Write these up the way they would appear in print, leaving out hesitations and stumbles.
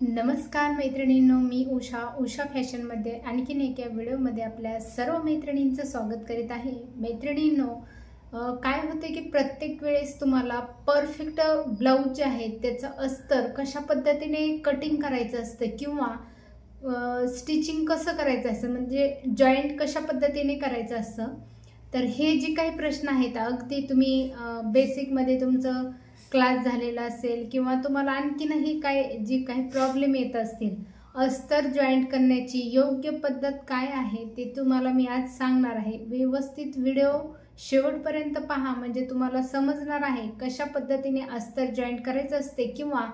नमस्कार मैत्रिणींनो, मी उषा फॅशनमध्ये आणखीन एका व्हिडिओमध्ये आपल्या सर्व मैत्रिणींचं स्वागत करीत आहे। मैत्रिणींनो, काय होते की प्रत्येक वेळेस तुम्हाला परफेक्ट ब्लाउज जे आहे त्याचं अस्तर कशा पद्धतीने कटिंग करायचं असतं किंवा स्टिचिंग कसं करायचं असतं, म्हणजे जॉईंट कशा पद्धतीने करायचं असतं। तर हे जे काही प्रश्न आहेत, अगदी तुम्ही बेसिकमध्ये तुमचं क्लास झालेला असेल किंवा तुम्हाला आणखीनही काय जी काही प्रॉब्लेम येत असतील, अस्तर जॉईंट करण्याची योग्य पद्धत काय आहे ते तुम्हाला मी आज सांगणार आहे। व्यवस्थित व्हिडिओ शेवटपर्यंत पहा, म्हणजे तुम्हाला समजणार आहे कशा पद्धतीने अस्तर जॉईंट करायचं असते किंवा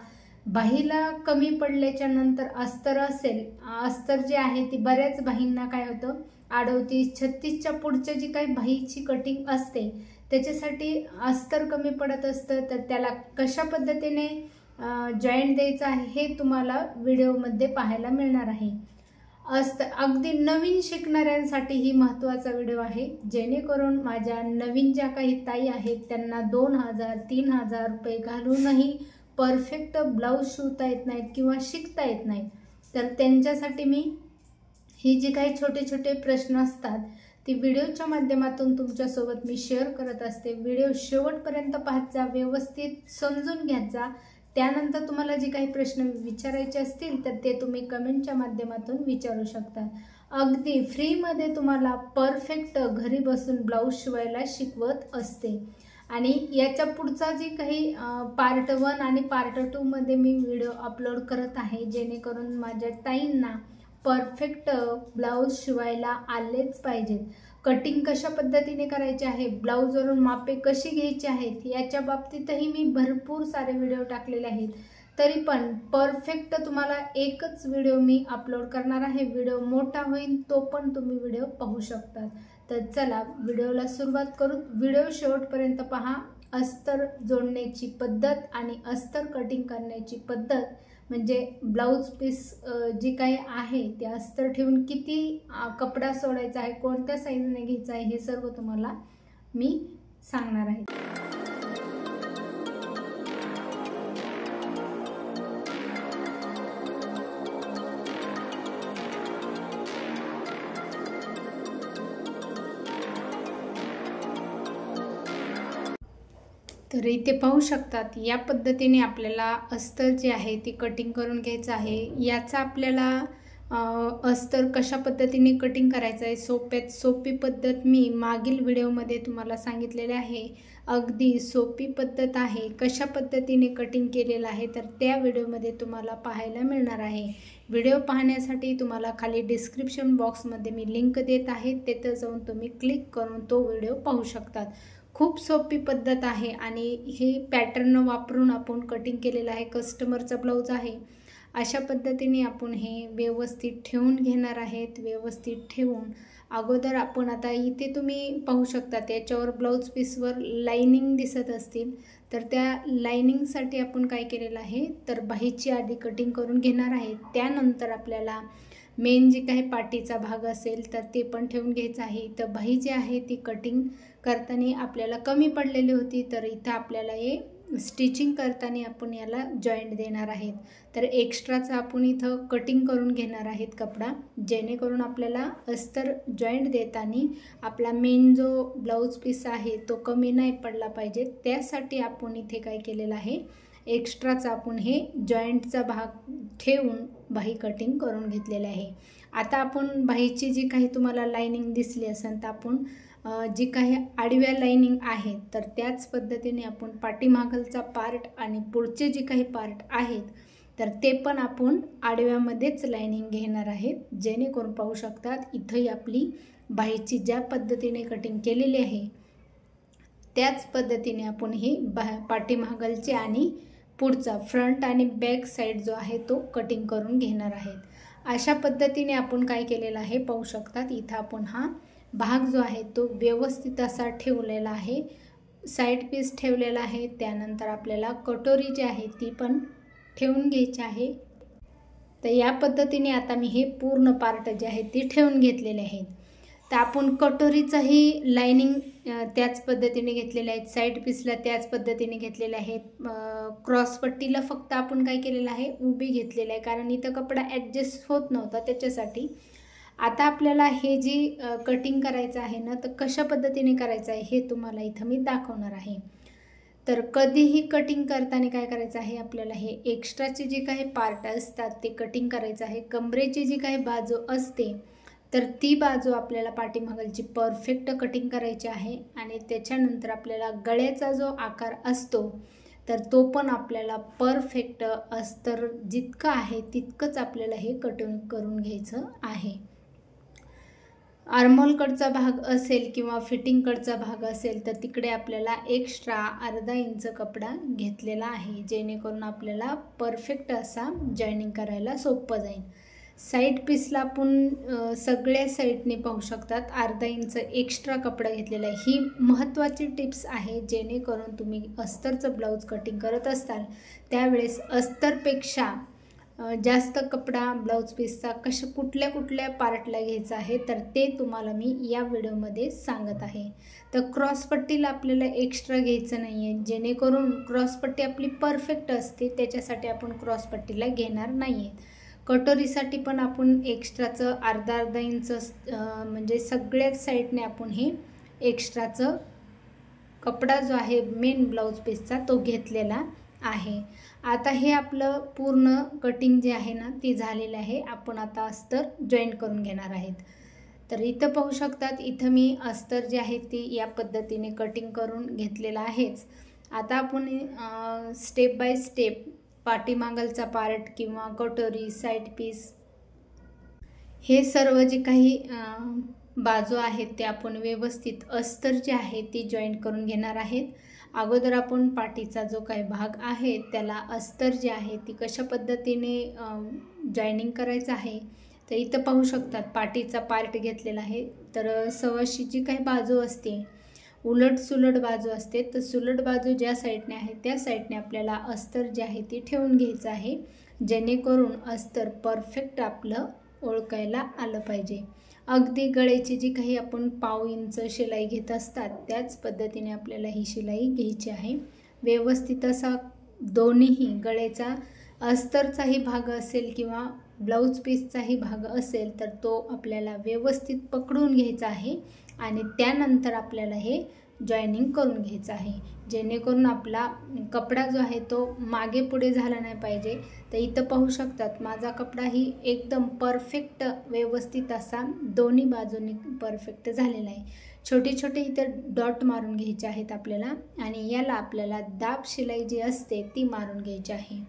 बाहीला कमी पडल्याच्या नंतर अस्तर असेल, अस्तर जे आहे ती बऱ्याच बाहींना काय होतं, 38-36च्या पुढच्या जी काही बाहीची कटिंग असते त्याच्यासाठी अस्तर कमी पडत असतं। तर त्याला कशा पद्धतीने जॉईंट द्यायचं आहे हे तुम्हाला व्हिडिओमध्ये पाहायला मिळणार आहे। अगदी नवीन शिकणाऱ्यांसाठी ही महत्त्वाचा व्हिडिओ आहे, जेणेकरून माझ्या नवीन ज्या काही ताई आहेत त्यांना 2000-3000 रुपये घालूनही परफेक्ट ब्लाऊज शिवता येत नाहीत किंवा शिकता येत नाहीत। तर त्यांच्यासाठी मी ही जी काही छोटे छोटे प्रश्न असतात ती व्हिडिओच्या माध्यमातून तुमच्यासोबत मी शेअर करत असते। व्हिडिओ शेवटपर्यंत पाहत जा, व्यवस्थित समजून घ्यायचा जा। त्यानंतर तुम्हाला जे काही प्रश्न विचारायचे असतील तर ते तुम्ही कमेंटच्या माध्यमातून विचारू शकता। अगदी फ्रीमध्ये तुम्हाला परफेक्ट घरी बसून ब्लाऊज शिवायला शिकवत असते। आणि याच्या पुढचा जे काही पार्ट 1 आणि पार्ट 2 मध्ये मी व्हिडिओ अपलोड करत आहे, जेणेकरून माझ्या ताईंना परफेक्ट ब्लाऊज शिवायला आलेच पाहिजेत। कटिंग कशा पद्धतीने करायचे आहे, ब्लाऊजवरून मापे कशी घ्यायची आहेत, याच्या बाबतीतही मी भरपूर सारे व्हिडिओ टाकलेले आहेत। तरी पण परफेक्ट तुम्हाला एकच व्हिडिओ मी अपलोड करणार आहे। व्हिडिओ मोठा होईल तो पण तुम्ही व्हिडिओ पाहू शकता। तर चला व्हिडिओला सुरुवात करू। व्हिडिओ शेवटपर्यंत पहा। अस्तर जोडण्याची पद्धत आणि अस्तर कटिंग करण्याची पद्धत, म्हणजे ब्लाऊज पीस जी काही आहे ते अस्तर ठेवून किती कपडा सोडायचा आहे, कोणत्या साईजने घ्यायचा आहे, हे सर्व तुम्हाला मी सांगणार आहे। तर इथे पाहू शकतात, या पद्धतीने आपल्याला अस्तर जे आहे ती कटिंग करून घ्यायचं आहे। याचा आपल्याला अस्तर कशा पद्धतीने कटिंग करायचं आहे, सोप्यात सोपी पद्धत मी मागील व्हिडिओमध्ये तुम्हाला सांगितलेले आहे। अगदी सोपी पद्धत आहे, कशा पद्धतीने कटिंग केलेलं आहे तर त्या व्हिडिओमध्ये तुम्हाला पाहायला मिळणार आहे। व्हिडिओ पाहण्यासाठी तुम्हाला खाली डिस्क्रिप्शन बॉक्समध्ये मी लिंक देत आहे, तिथं जाऊन तुम्ही क्लिक करून तो व्हिडिओ पाहू शकतात। खूप सोपी पद्धत आहे आणि हे पॅटर्न वापरून आपण कटिंग केलेलं आहे। कस्टमरचा ब्लाऊज आहे, अशा पद्धतीने आपण हे व्यवस्थित ठेवून घेणार आहेत। व्यवस्थित ठेवून अगोदर आपण आता इथे तुम्ही पाहू शकता, त्याच्यावर ब्लाऊज पीसवर लाइनिंग दिसत असतील, तर त्या लाइनिंगसाठी आपण काय केलेलं आहे, तर बाहीची आधी कटिंग करून घेणार आहे। त्यानंतर आपल्याला मेन जे काही पाठीचा भाग असेल तर ते पण ठेवून घ्यायचं आहे। तर बाही जी आहे ती कटिंग करताना आपल्याला कमी पडलेली होती, तर इथं आपल्याला हे स्टिचिंग करताना आपण याला जॉईंट देणार आहेत। तर एक्स्ट्राचा आपण इथं कटिंग करून घेणार आहेत कपडा, जेणेकरून आपल्याला अस्तर जॉईंट देताना आपला मेन जो ब्लाऊज पीस आहे तो कमी नाही पडला पाहिजे। त्यासाठी आपण इथे काय केलेलं आहे, एक्स्ट्राचा आपण हे जॉईंटचा भाग ठेवून बाही कटिंग करून घेतलेले आहे। आता आपण बाहीची जी काही तुम्हाला लाइनिंग दिसली असेल तर आपण जी काही आडव्या लाइनिंग आहेत तर त्याच पद्धतीने आपण पाठीमागलचा पार्ट आणि पुढचे जे काही पार्ट आहेत तर ते पण आपण आडव्यामध्येच लाइनिंग घेणार आहेत, जेणेकरून पाहू शकतात इथंही आपली बाहीची ज्या पद्धतीने कटिंग केलेली आहे त्याच पद्धतीने आपण ही पाठीमागलचे आणि पुढचा फ्रंट आणि बॅक साइड जो आहे तो कटिंग करून घेणार आहेत। अशा पद्धतीने आपण काय केलेलं आहे पाहू शकतात, इथं आपण हा भाग जो आहे तो व्यवस्थित असा ठेवलेला आहे, साइड पीस ठेवलेला आहे। त्यानंतर आपल्याला कटोरी जी आहे ती पण ठेवून घ्यायची आहे। तर या पद्धतीने आता मी हे पूर्ण पार्ट जे आहे ती ठेवून घेतलेले आहेत। तर आपण कटोरीचंही लाइनिंग त्याच पद्धतीने घेतलेले आहेत, साईड पीसला त्याच पद्धतीने घेतलेले आहेत. क्रॉसपट्टीला फक्त आपण काय केलेलं आहे, उभी घेतलेलं आहे, कारण इथं कपडा ॲडजस्ट होत नव्हता त्याच्यासाठी. आता आपल्याला हे जी कटिंग करायचं आहे ना, तर कशा पद्धतीने करायचं आहे हे तुम्हाला इथं मी दाखवणार आहे. तर कधीही कटिंग करताना काय करायचं आहे, आपल्याला हे एक्स्ट्राचे जे काही पार्ट असतात ते कटिंग करायचं आहे. कमरेची जी काही बाजू असते तर ती बाजू आपल्याला पाठीमागलची परफेक्ट कटिंग करायची आहे. आणि त्याच्यानंतर आपल्याला गळ्याचा जो आकार असतो तर तो पण आपल्याला परफेक्ट अस्तर जितकं आहे तितकंच आपल्याला हे कटिंग करून घ्यायचं आहे. आर्महोलकडचा भाग असेल किंवा फिटिंगकडचा भाग असेल तर तिकडे आपल्याला एक्स्ट्रा अर्धा इंच कपडा घेतलेला आहे, जेणेकरून आपल्याला परफेक्ट असा जॉईनिंग करायला सोपं जाईल. साईड पीसला आपण सगळ्या साईडने पाहू शकतात अर्धा इंच एक्स्ट्रा कपडा घेतलेला आहे. ही महत्त्वाची टिप्स आहे, जेणेकरून तुम्ही अस्तरचं ब्लाऊज कटिंग करत असाल त्यावेळेस अस्तरपेक्षा जास्त कपडा ब्लाऊज पीसचा कुठल्या कुठल्या पार्टला घ्यायचा आहे तर ते तुम्हाला मी या व्हिडिओमध्ये सांगत आहे. तर क्रॉसपट्टीला आपल्याला एक्स्ट्रा घ्यायचं नाही आहे, जेणेकरून क्रॉसपट्टी आपली परफेक्ट असते, त्याच्यासाठी आपण क्रॉसपट्टीला घेणार नाही आहे. कटोरीसाठी पण आपण एक्स्ट्राचं अर्धा इंच म्हणजे सगळ्याच साईडने आपण हे एक्स्ट्राचं कपडा जो आहे मेन ब्लाऊज पीसचा तो घेतलेला आहे. आता हे आपलं पूर्ण कटिंग जे आहे ना ती झालेलं आहे. आपण आता अस्तर जॉईंट करून घेणार आहेत. तर इथं पाहू शकतात, इथं मी अस्तर जे आहे ती या पद्धतीने कटिंग करून घेतलेलं आहेच. आता आपण स्टेप बाय स्टेप पाठीमागलचा पार्ट किंवा कटोरी, साईड पीस हे सर्व जे काही बाजू आहेत ते आपण व्यवस्थित अस्तर जे आहे ती जॉईंट करून घेणार आहेत. अगोदर आपण पाठीचा जो काही भाग आहे त्याला अस्तर जे आहे ती कशा पद्धतीने जॉईनिंग करायचं आहे. तर इथं पाहू शकतात पाठीचा पार्ट घेतलेला आहे. तर सवाशी जी काही बाजू असते उलट सुलट बाजू असते, तर सुलट बाजू ज्या साईडने आहे त्या साईडने आपल्याला अस्तर जे आहे ती ठेवून घ्यायचं आहे, जेणेकरून अस्तर परफेक्ट आपलं ओळखायला आलं पाहिजे. अगदी गळ्याची जी काही आपण पाव इंच शिलाई घेत असतात त्याच पद्धतीने आपल्याला ही शिलाई घ्यायची आहे. व्यवस्थित असा दोन्हीही गळ्याचा अस्तरचाही भाग असेल किंवा ब्लाऊज पीसचाही भाग असेल तर तो आपल्याला व्यवस्थित पकडून घ्यायचा आहे आणि त्यानंतर आपल्याला हे जॉईनिंग करून घ्यायचं आहे, जेणेकरून आपला कपडा जो आहे तो मागे पुढे झाला नाही पाहिजे. तर इथं पाहू शकतात माझा कपडा ही एकदम परफेक्ट व्यवस्थित असा दोन्ही बाजूनी परफेक्ट झालेला आहे. छोटे छोटे इथं डॉट मारून घ्यायचे आहेत आपल्याला आणि याला आपल्याला दाब शिलाई जी असते ती मारून घ्यायची आहे.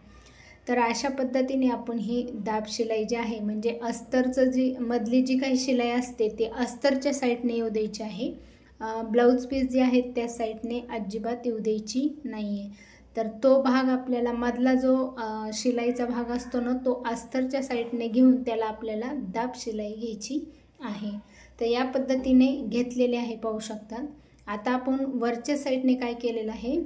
तर अशा पद्धतीने आपण ही दाब शिलाई जी आहे म्हणजे अस्तरचं जी मधली जी काही शिलाई असते ती अस्तरच्या साईडने येऊ द्यायची आहे. ब्लाऊज पीस जे आहेत त्या साईडने अजिबात येऊ द्यायची नाही आहे. तर तो भाग आपल्याला मधला जो शिलाईचा भाग असतो ना तो अस्तरच्या साईडने घेऊन त्याला आपल्याला दाब शिलाई घ्यायची आहे. तर या पद्धतीने घेतलेले आहे पाहू शकतात. आता आपण वरच्या साईडने काय केलेलं आहे,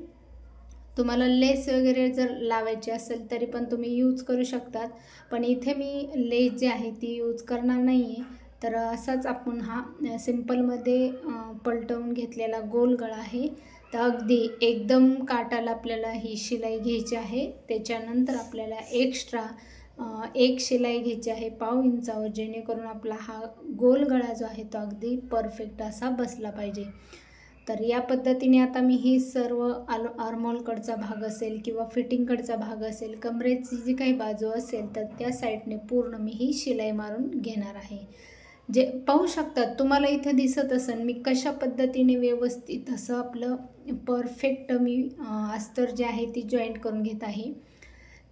तुम्हाला लेस वगैरे जर लावायची असेल तरी पण तुम्ही यूज करू शकतात, पण इथे मी लेस जी आहे ती यूज करणार नाही आहे. तर असाच आपण हा सिंपलमध्ये पलटवून घेतलेला गोल गळा आहे. तर अगदी एकदम काटाला आपल्याला ही शिलाई घ्यायची आहे. त्याच्यानंतर आपल्याला एक्स्ट्रा एक शिलाई घ्यायची आहे पाव इंचावर, जेणेकरून आपला हा गोल गळा जो आहे तो अगदी परफेक्ट असा बसला पाहिजे. तर या पद्धतीने आता मी ही सर्व आर्महोलकडचा भाग असेल किंवा फिटिंगकडचा भाग असेल, कमरेची जी काही बाजू असेल तर त्या साईडने पूर्ण मी ही शिलाई मारून घेणार आहे. जे पाहू शकतात तुम्हाला इथं दिसत असेल मी कशा पद्धतीने व्यवस्थित असं आपलं परफेक्ट मी अस्तर जे आहे ती जॉईंट करून घेत आहे.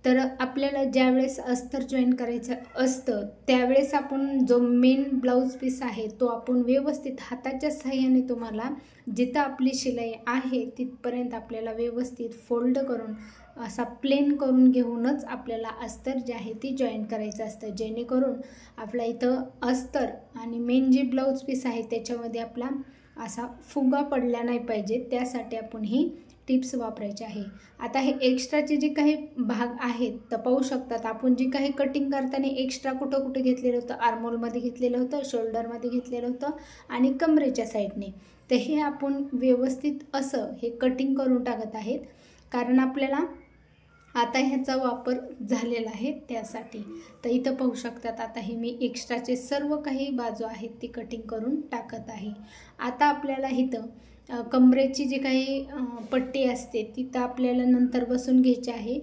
तर आपल्याला ज्यावेळेस अस्तर जॉईन करायचं असतं त्यावेळेस आपण जो मेन ब्लाऊज पीस आहे तो आपण व्यवस्थित हाताच्या सहाय्याने तुम्हाला जिथं आपली शिलाई आहे तिथपर्यंत आपल्याला व्यवस्थित फोल्ड करून असा प्लेन करून घेऊनच आपल्याला अस्तर जे आहे ती जॉईन करायचं असतं, जेणेकरून आपला इथं अस्तर आणि मेन जे ब्लाऊज पीस आहे त्याच्यामध्ये आपला असा फुगा पडला नाही पाहिजे. त्यासाठी आपण ही टिप्स वापरायचे आहे। आता हे एक्स्ट्राचे जे काही भाग आहेत तर पाहू शकतात आपण जे काही कटिंग करताना एक्स्ट्रा कुठं कुठं घेतलेलं होतं, आर्महोलमध्ये घेतलेलं होतं, शोल्डरमध्ये घेतलेलं होतं आणि कमरेच्या साईडने। तर हे आपण व्यवस्थित असं हे कटिंग करून टाकत आहेत, कारण आपल्याला आता ह्याचा वापर झालेला आहे त्यासाठी। तर इथं पाहू शकतात आता हे मी एक्स्ट्राचे सर्व काही बाजू आहेत ती कटिंग करून टाकत आहे। आता आपल्याला इथं कमरेची जी काही पट्टी असते तिथं आपल्याला नंतर बसून घ्यायची आहे।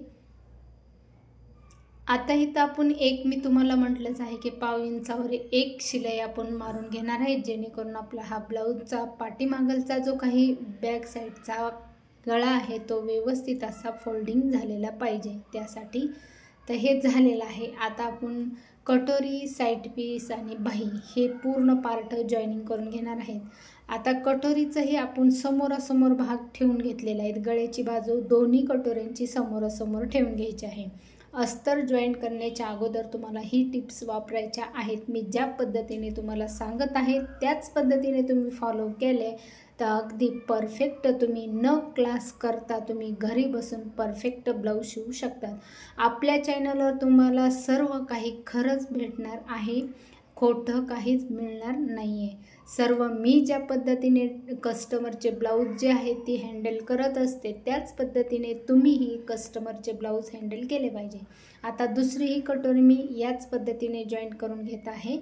आता इथं आपण मी तुम्हाला म्हटलंच आहे की पाव इंचावर एक शिलाई आपण मारून घेणार आहे, जेणेकरून आपला हा ब्लाऊजचा पाठीमागलचा जो काही बॅक साईडचा गळा आहे तो व्यवस्थित असा फोल्डिंग झालेला पाहिजे त्यासाठी। तर हे झालेलं आहे। आता आपण कटोरी, साईड पीस आणि बाही हे पूर्ण पार्ट जॉईनिंग करून घेणार आहेत। आता कटोरीचंही आपण समोरासमोर भाग ठेवून घेतलेला आहे, गळ्याची बाजू दोन्ही कटोऱ्यांची समोरासमोर ठेवून घ्यायची आहे। अस्तर जॉईंट करण्याच्या अगोदर तुम्हाला ही टिप्स वापरायच्या आहेत। मी ज्या पद्धतीने तुम्हाला सांगत आहे त्याच पद्धतीने तुम्ही फॉलो केले तर अगदी परफेक्ट तुम्ही न क्लास करता तुम्ही घरी बसून परफेक्ट ब्लाऊज शिवू शकतात। आपल्या चॅनलवर तुम्हाला सर्व काही खरंच भेटणार आहे, खोटं काहीच मिळणार नाही आहे। सर्व मी ज्या पद्धतीने कस्टमरचे ब्लाऊज जे आहेत ती हँडल करत असते त्याच पद्धतीने तुम्हीही कस्टमरचे ब्लाऊज हँडल केले पाहिजे। आता दुसरीही कटोरी मी याच पद्धतीने जॉईंट करून घेत आहे।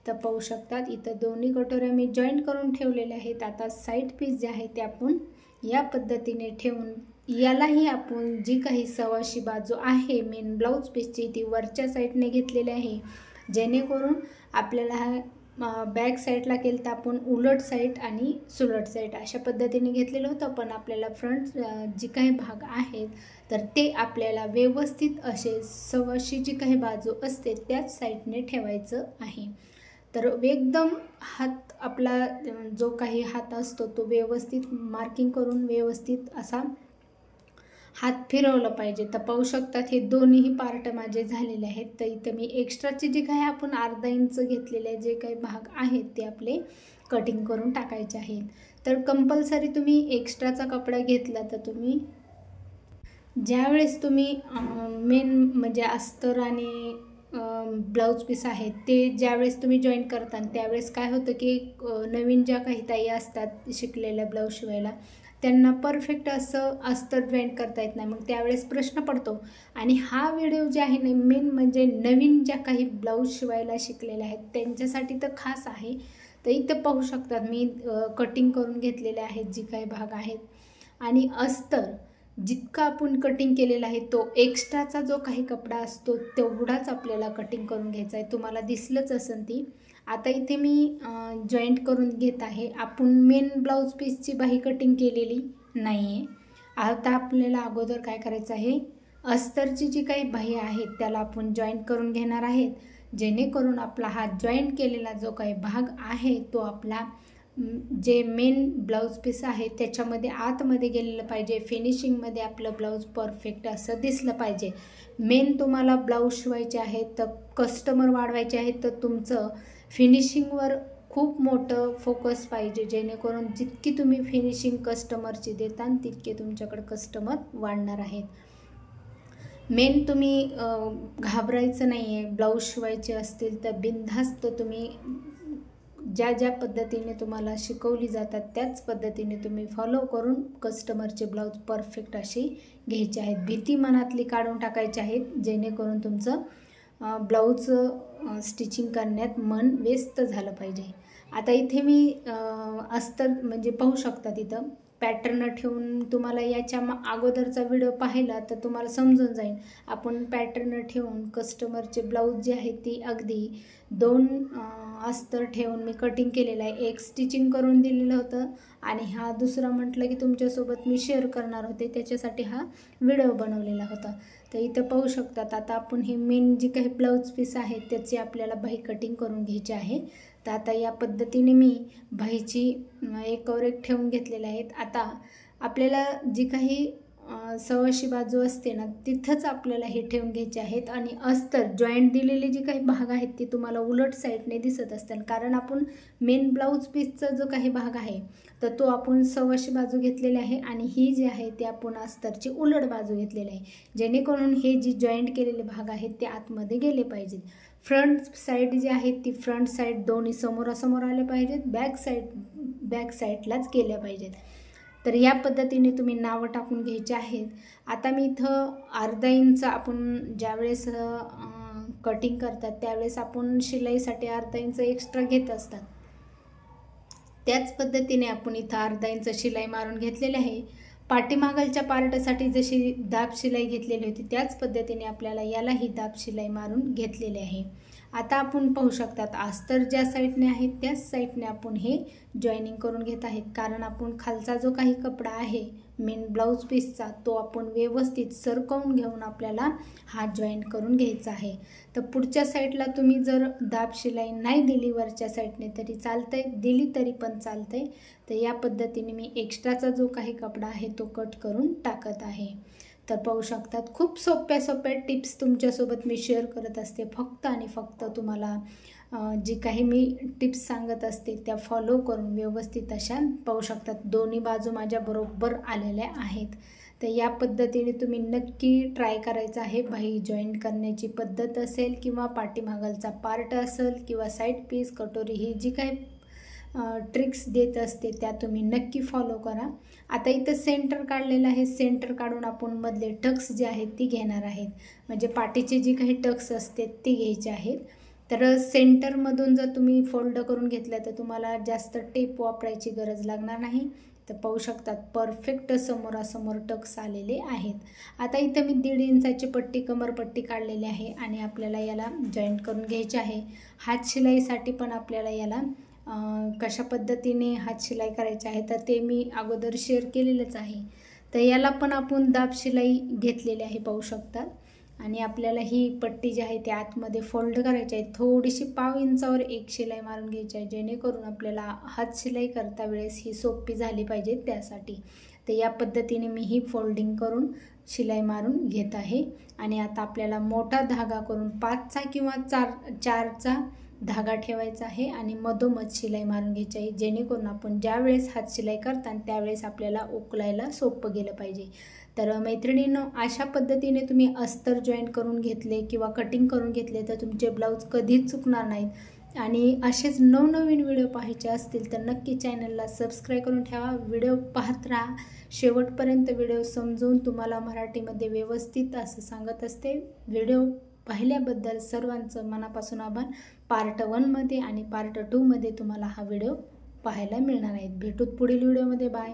तर पाहू शकतात इथं दोन्ही कटोऱ्या मी जॉईंट करून ठेवलेल्या आहेत। आता साईड पीस जे आहे ते आपण या पद्धतीने ठेवून यालाही आपण जी काही सवाशी बाजू आहे मेन ब्लाऊज पीसची ती वरच्या साईडने घेतलेली आहे, जेणेकरून आपल्याला हा बॅक साईडला केलं तर आपण उलट साईड आणि सुलट साईड अशा पद्धतीने घेतलेलं होतं, पण आपल्याला फ्रंट जी काही भाग आहेत तर ते आपल्याला व्यवस्थित असे सवाशी जी काही बाजू असते त्याच साईडने ठेवायचं आहे। तर एकदम हात आपला जो काही हात असतो तो व्यवस्थित मार्किंग करून व्यवस्थित असा हात फिरवलं पाहिजे। तर पाहू शकतात हे दोन्ही पार्ट माझे झालेले आहेत। तर इथं मी एक्स्ट्राचे जे काही आपण अर्धा इंच घेतलेले जे काही भाग आहेत ते आपले कटिंग करून टाकायचे आहेत। तर कंपल्सरी तुम्ही एक्स्ट्राचा कपडा घेतला तर तुम्ही ज्यावेळेस तुम्ही मेन म्हणजे अस्तर आणि ब्लाऊज पीस आहेत ते ज्यावेळेस तुम्ही जॉईन करता त्यावेळेस काय होतं की नवीन ज्या काही ताई असतात शिकलेल्या ब्लाऊज शिवायला त्यांना परफेक्ट असं अस्तर जॉईंट करता येत नाही, मग त्यावेळेस प्रश्न पडतो। आणि हा व्हिडिओ जे आहे ना मेन म्हणजे नवीन ज्या काही ब्लाऊज शिवायला शिकलेल्या आहेत त्यांच्यासाठी तर खास आहे। तर इथं पाहू शकतात मी कटिंग करून घेतलेले आहेत जी काही भाग आहेत, आणि अस्तर जितका आपण कटिंग केलेला आहे तो एक्स्ट्राचा जो काही कपडा असतो तेवढाच आपल्याला कटिंग करून घ्यायचा आहे। तुम्हाला दिसलंच असेल ती। आता इथे मी जॉईंट करून घेत आहे। आपण मेन ब्लाऊज पीसची बाही कटिंग केलेली नाही आहे। आता आपल्याला अगोदर काय करायचं आहे, अस्तरची जी काही बाही आहे त्याला आपण जॉईंट करून घेणार आहेत, जेणेकरून आपला हा जॉईंट केलेला जो काही भाग आहे तो आपला जे मेन ब्लाऊज पीस आहे त्याच्यामध्ये आतमध्ये गेलेलं पाहिजे। फिनिशिंगमध्ये आपलं ब्लाऊज परफेक्ट असं दिसलं पाहिजे। मेन तुम्हाला ब्लाऊज शिवायचे आहेत तर कस्टमर वाढवायचे आहेत तर तुमचं फिनिशिंगवर खूप मोठं फोकस पाहिजे, जेणेकरून जितकी तुम्ही फिनिशिंग कस्टमरची देता तितके तुमच्याकडे कस्टमर वाढणार आहेत। मेन तुम्ही घाबरायचं नाही आहे, ब्लाऊज शिवायचे असतील तर बिनधास्त तुम्ही ज्या ज्या पद्धतीने तुम्हाला शिकवली जातात त्याच पद्धतीने तुम्ही फॉलो करून कस्टमरचे ब्लाऊज परफेक्ट अशी घ्यायचे आहेत। भीती मनातली काढून टाकायची आहेत, जेणेकरून तुमचं ब्लाऊज स्टिचिंग करण्यात मन व्यस्त झालं पाहिजे। आता इथे मी अस्तर म्हणजे पाहू शकता तिथं पॅटर्न ठेवून तुम्हाला याच्या अगोदरचा व्हिडिओ पाहिला तर तुम्हाला समजून जाईल। आपण पॅटर्न ठेवून कस्टमरचे ब्लाऊज जे आहे ती अगदी 2 अस्तर ठेवून मी कटिंग केलेलं आहे। एक स्टिचिंग करून दिलेलं होतं आणि हा दुसरा म्हटलं की तुमच्यासोबत मी शेअर करणार होते, त्याच्यासाठी हा व्हिडिओ बनवलेला होता। तर इथं पाहू शकतात आता आपण हे मेन जी काही ब्लाऊज पीस आहे त्याची आपल्याला बाही कटिंग करून घ्यायची आहे। तर आता या पद्धतीने मी बाहीची एकावर एक ठेवून घेतलेल्या आहेत। आता आपल्याला जी काही सव्वाशी बाजू असते ना तिथंच आपल्याला हे ठेवून घ्यायचे आहेत. आणि अस्तर जॉईंट दिलेले जे काही भाग आहेत ते तुम्हाला उलट साईडने दिसत असतील, कारण आपण मेन ब्लाऊज पीसचा जो काही भाग आहे तर तो आपण सव्वाशी बाजू घेतलेली आहे आणि ही जी आहे ते आपण अस्तरची उलट बाजू घेतलेली आहे, जेणेकरून हे जी जॉईंट केलेले भाग आहेत ते आतमध्ये गेले पाहिजेत. फ्रंट साईड जी आहे ती फ्रंट साईड दोन्ही समोरासमोर आले पाहिजेत, बॅक साईडलाच गेल्या पाहिजेत. तर या पद्धतीने तुम्ही नावं टाकून घ्यायचे आहेत. आता मी इथं अर्धा इंच आपण ज्यावेळेस कटिंग करतात त्यावेळेस आपण शिलाईसाठी अर्धा इंच एक्स्ट्रा घेत असतात, त्याच पद्धतीने आपण इथं अर्धा इंच शिलाई मारून घेतलेली आहे. पाठीमागलच्या पार्टसाठी जशी दाब शिलाई घेतलेली होती त्याच पद्धतीने आपल्याला यालाही दाब शिलाई मारून घेतलेली आहे. आता आपण पाहू शकतात अस्तर ज्या साईडने आहे त्याच साईडने आपण हे जॉईनिंग करून घेत आहेत, कारण आपण खालचा जो काही कपडा आहे मेन ब्लाऊज पीसचा तो आपण व्यवस्थित सरकवून घेऊन आपल्याला हा जॉईंट करून घ्यायचा आहे. तर पुढच्या साईडला तुम्ही जर दाब शिलाई नाही दिली वरच्या साईडने तरी चालतंय, दिली तरी पण चालतंय. तर या पद्धतीने मी एक्स्ट्राचा जो काही कपडा आहे तो कट करून टाकत आहे. तर पाहू शकतात खूप सोप्या टिप्स तुमच्यासोबत मी शेअर करत असते, फक्त आणि फक्त तुम्हाला जी काही मी टिप्स सांगत असते त्या फॉलो करून व्यवस्थित अशा पाहू शकतात दोन्ही बाजू माझ्या बरोबर आलेल्या आहेत. तर या पद्धतीने तुम्ही नक्की ट्राय करायचं आहे. बाही जॉईंट करण्याची पद्धत असेल किंवा पाठीमागलचा पार्ट असेल किंवा साईड पीस कटोरी ही जी काही ट्रिक्स देत असते त्या तुम्ही नक्की फॉलो करा. आता इथं सेंटर काढलेलं आहे, सेंटर काढून आपण मधले टक्स जे आहेत ती घेणार आहेत, म्हणजे पाठीचे जे काही टक्स असते ते घ्यायचे आहेत. तर सेंटरमधून जर तुम्ही फोल्ड करून घेतलं तर तुम्हाला जास्त टेप वापरायची गरज लागणार नाही. तर पाहू शकतात परफेक्ट समोरासमोर टक्स आलेले आहेत. आता इथं मी 1.5 इंचाची पट्टी कमरपट्टी काढलेली आहे आणि आपल्याला याला जॉईंट करून घ्यायचे आहे. हात शिलाईसाठी पण आपल्याला याला कशा पद्धतीने हात शिलाई करायची आहे तर ते मी अगोदर शेअर केलेलंच आहे. तर याला पण आपण दाब शिलाई घेतलेली आहे पाहू शकतात. आणि आपल्याला ही पट्टी जी आहे ती आतमध्ये फोल्ड करायची आहे. थोडीशी 1/2 इंचावर एक शिलाई मारून घ्यायची आहे, जेणेकरून आपल्याला हात शिलाई करता वेळेस ही सोपी झाली पाहिजे त्यासाठी. तर या पद्धतीने मी ही फोल्डिंग करून शिलाई मारून घेत आहे. आणि आता आपल्याला मोठा धागा करून 5चा किंवा 4चा धागा ठेवायचा आहे आणि मधोमध शिलाई मारून घ्यायची आहे, जेणेकरून आपण ज्यावेळेस हात शिलाई करताना त्यावेळेस आपल्याला उकलायला सोपं गेलं पाहिजे. तर मैत्रिणींनो अशा पद्धतीने तुम्ही अस्तर जॉईंट करून घेतले किंवा कटिंग करून घेतले तर तुमचे ब्लाऊज कधीच चुकणार नाहीत. आणि असेच नवनवीन व्हिडिओ पाहायचे असतील तर नक्की चॅनलला सबस्क्राईब करून ठेवा. व्हिडिओ पाहत राहा शेवटपर्यंत. व्हिडिओ समजून तुम्हाला मराठीमध्ये व्यवस्थित असं सांगत असते. व्हिडिओ पाहिल्याबद्दल सर्वांचं मनापासून आभार. पार्ट 1मध्ये आणि पार्ट 2मध्ये तुम्हाला हा व्हिडिओ पाहायला मिळणार आहेत. भेटूत पुढील व्हिडिओमध्ये. बाय.